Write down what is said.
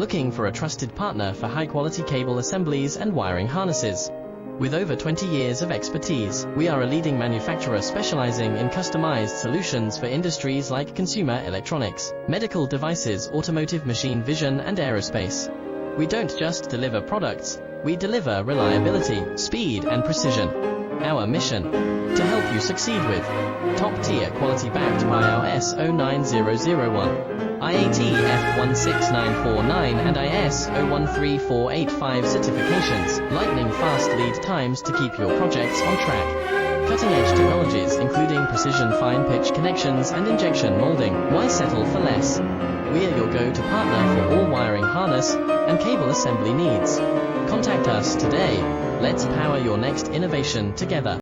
Looking for a trusted partner for high-quality cable assemblies and wiring harnesses? With over 20 years of expertise, we are a leading manufacturer specializing in customized solutions for industries like consumer electronics, medical devices, automotive, machine vision, and aerospace. We don't just deliver products, we deliver reliability, speed, and precision. Our mission: to help you succeed with top-tier quality backed by our ISO 9001, IATF 16949 and ISO 13485 certifications, lightning-fast lead times to keep your projects on track. Cutting-edge technologies including precision fine-pitch connections and injection molding. Why settle for less? We are your go-to partner for all wiring harness and cable assembly needs. Contact us today. Let's power your next innovation together.